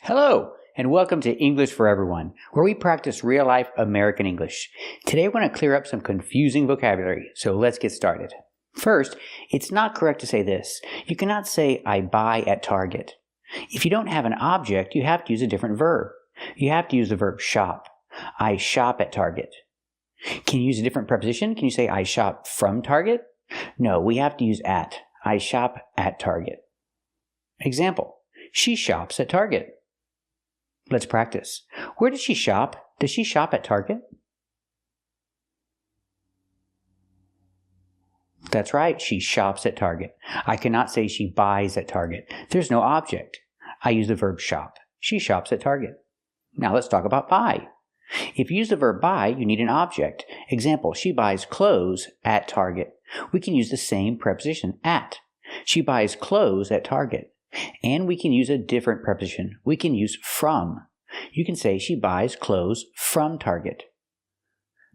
Hello, and welcome to English for Everyone, where we practice real-life American English. Today we're going to clear up some confusing vocabulary, so let's get started. First, it's not correct to say this. You cannot say, I buy at Target. If you don't have an object, you have to use a different verb. You have to use the verb shop. I shop at Target. Can you use a different preposition? Can you say, I shop from Target? No, we have to use at. I shop at Target. Example, she shops at Target. Let's practice. Where does she shop? Does she shop at Target? That's right, she shops at Target. I cannot say she buys at Target. There's no object. I use the verb shop. She shops at Target. Now let's talk about buy. If you use the verb buy, you need an object. Example, she buys clothes at Target. We can use the same preposition, at. She buys clothes at Target. And we can use a different preposition. We can use from. You can say she buys clothes from Target.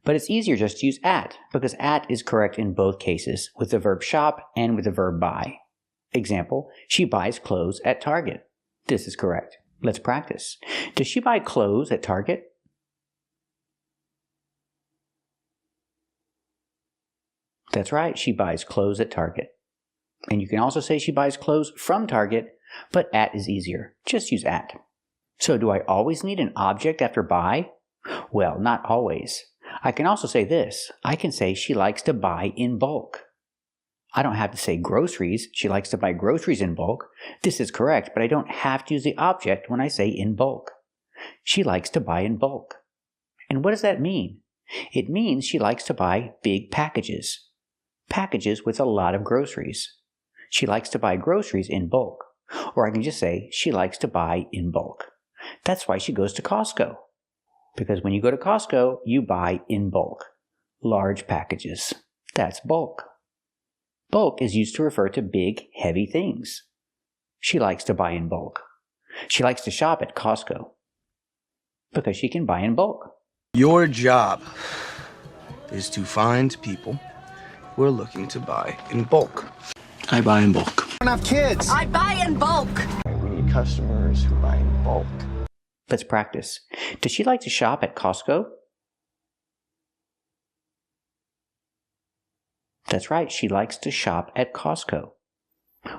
But it's easier just to use at, because at is correct in both cases, with the verb shop and with the verb buy. Example, she buys clothes at Target. This is correct. Let's practice. Does she buy clothes at Target? That's right, she buys clothes at Target. And you can also say she buys clothes from Target, but at is easier. Just use at. So do I always need an object after buy? Well, not always. I can also say this. I can say she likes to buy in bulk. I don't have to say groceries. She likes to buy groceries in bulk. This is correct, but I don't have to use the object when I say in bulk. She likes to buy in bulk. And what does that mean? It means she likes to buy big packages. Packages with a lot of groceries. She likes to buy groceries in bulk. Or I can just say she likes to buy in bulk. That's why she goes to Costco. Because when you go to Costco, you buy in bulk. Large packages. That's bulk. Bulk is used to refer to big, heavy things. She likes to buy in bulk. She likes to shop at Costco. Because she can buy in bulk. Your job is to find people who are looking to buy in bulk. I buy in bulk. I don't have kids. I buy in bulk. We need customers who buy in bulk. Let's practice. Does she like to shop at Costco? That's right, she likes to shop at Costco.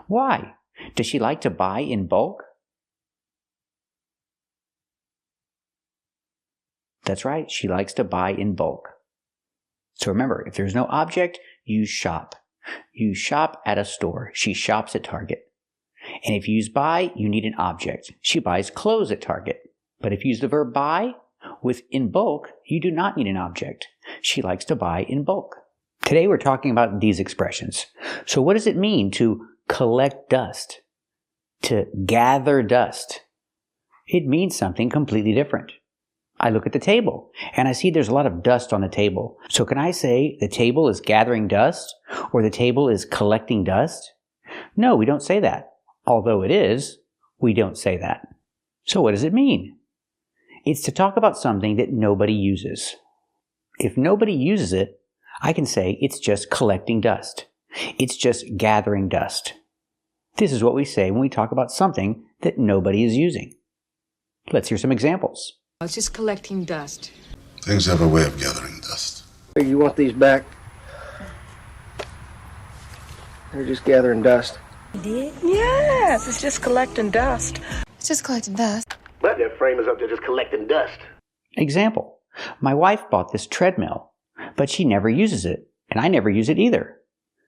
Why? Does she like to buy in bulk? That's right, she likes to buy in bulk. So remember, if there's no object, use shop. You shop at a store. She shops at Target. And if you use buy, you need an object. She buys clothes at Target. But if you use the verb buy with in bulk, you do not need an object. She likes to buy in bulk. Today we're talking about these expressions. So what does it mean to collect dust? To gather dust? It means something completely different. I look at the table, and I see there's a lot of dust on the table. So can I say the table is gathering dust, or the table is collecting dust? No, we don't say that. Although it is, we don't say that. So what does it mean? It's to talk about something that nobody uses. If nobody uses it, I can say it's just collecting dust. It's just gathering dust. This is what we say when we talk about something that nobody is using. Let's hear some examples. It's just collecting dust. Things have a way of gathering dust. You want these back? They're just gathering dust. Yes, it's just collecting dust. It's just collecting dust. But their frame is up there just collecting dust. Example, my wife bought this treadmill, but she never uses it, and I never use it either.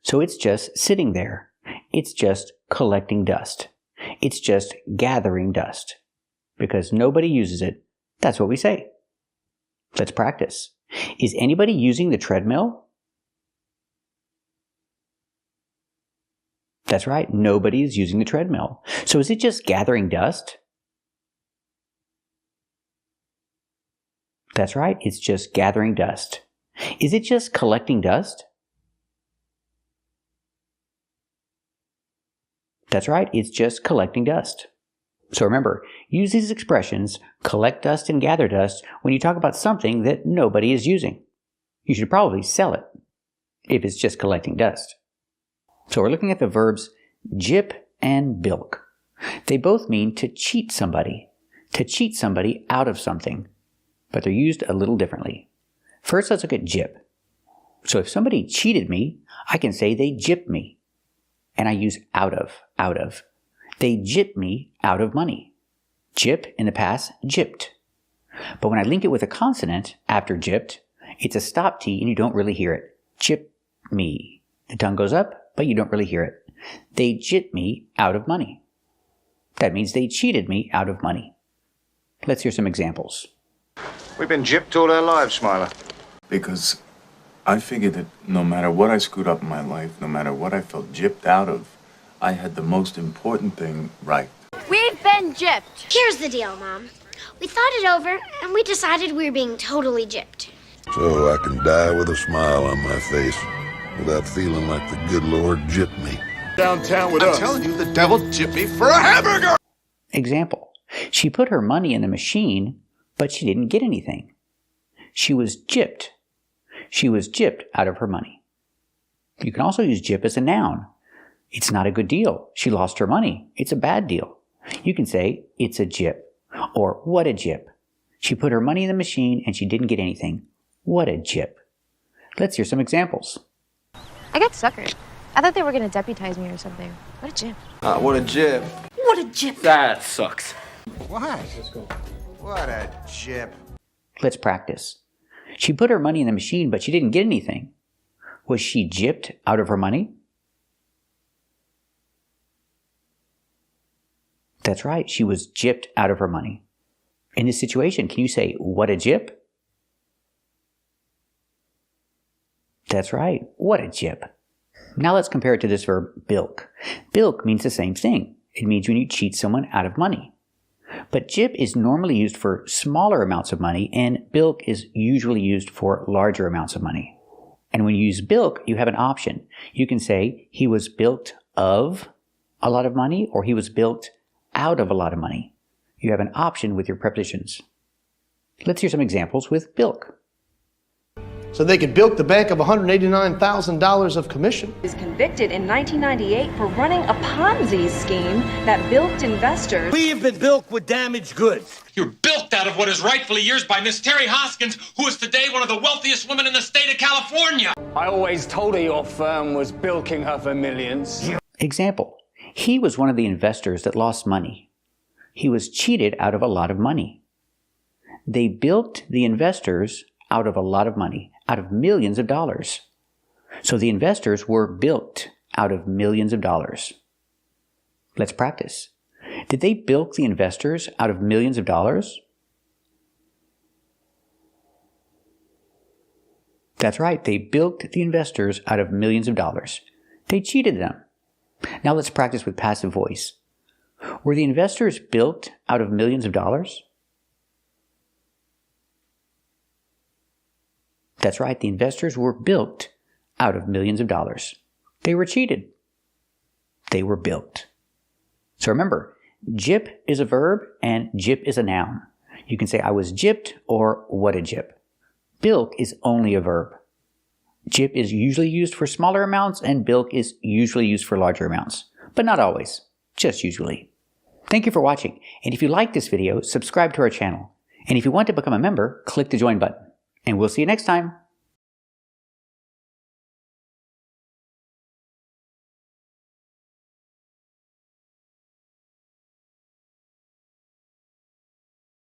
So it's just sitting there. It's just collecting dust. It's just gathering dust. Because nobody uses it, that's what we say. Let's practice. Is anybody using the treadmill? That's right, nobody is using the treadmill. So is it just gathering dust? That's right, it's just gathering dust. Is it just collecting dust? That's right, it's just collecting dust. So remember, use these expressions, collect dust and gather dust, when you talk about something that nobody is using. You should probably sell it, if it's just collecting dust. So we're looking at the verbs jip and bilk. They both mean to cheat somebody. to cheat somebody out of something, but they're used a little differently. First, let's look at gyp. So if somebody cheated me, I can say they gypped me. And I use out of. They gypped me out of money. Gyp in the past, gypped. But when I link it with a consonant after gypped, it's a stop T and you don't really hear it. Gyp me. The tongue goes up, but you don't really hear it. They gypped me out of money. That means they cheated me out of money. Let's hear some examples. We've been gypped all our lives, Smiler. Because I figured that no matter what I screwed up in my life, no matter what I felt gypped out of, I had the most important thing right. We've been gypped. Here's the deal, Mom. We thought it over, and we decided we were being totally gypped. So I can die with a smile on my face without feeling like the good Lord gypped me. Downtown with us. I'm telling you, the devil gypped me for a hamburger! Example. She put her money in the machine, but she didn't get anything. She was gypped. She was gypped out of her money. You can also use gyp as a noun. It's not a good deal. She lost her money. It's a bad deal. You can say, it's a gyp, or what a gyp. She put her money in the machine and she didn't get anything. What a gyp. Let's hear some examples. I got suckered. I thought they were going to deputize me or something. What a gyp. What a gyp. What a gyp. That sucks. What? Let's go. What a gyp. Let's practice. She put her money in the machine, but she didn't get anything. Was she gypped out of her money? That's right, she was gypped out of her money. In this situation, can you say, what a gyp? That's right, what a gyp. Now let's compare it to this verb, bilk. Bilk means the same thing. It means when you cheat someone out of money. But gyp is normally used for smaller amounts of money, and bilk is usually used for larger amounts of money. And when you use bilk, you have an option. You can say, he was bilked of a lot of money, or he was bilked out of a lot of money. You have an option with your prepositions. Let's hear some examples with bilk. So they could bilk the bank of $189,000 of commission. Is convicted in 1998 for running a Ponzi scheme that bilked investors. We have been bilked with damaged goods. You're bilked out of what is rightfully yours by Miss Terry Hoskins, who is today one of the wealthiest women in the state of California. I always told her your firm was bilking her for millions. Example. He was one of the investors that lost money. He was cheated out of a lot of money. They bilked the investors out of a lot of money, out of millions of dollars. So the investors were bilked out of millions of dollars. Let's practice. Did they bilk the investors out of millions of dollars? That's right, they bilked the investors out of millions of dollars. They cheated them. Now let's practice with passive voice. Were the investors bilked out of millions of dollars? That's right, the investors were bilked out of millions of dollars. They were cheated. They were bilked. So remember, gyp is a verb and gyp is a noun. You can say I was gypped or what a gyp. Bilk is only a verb. Gyp is usually used for smaller amounts and bilk is usually used for larger amounts, but not always, just usually. Thank you for watching, and if you like this video, subscribe to our channel. And if you want to become a member, click the join button. And we'll see you next time.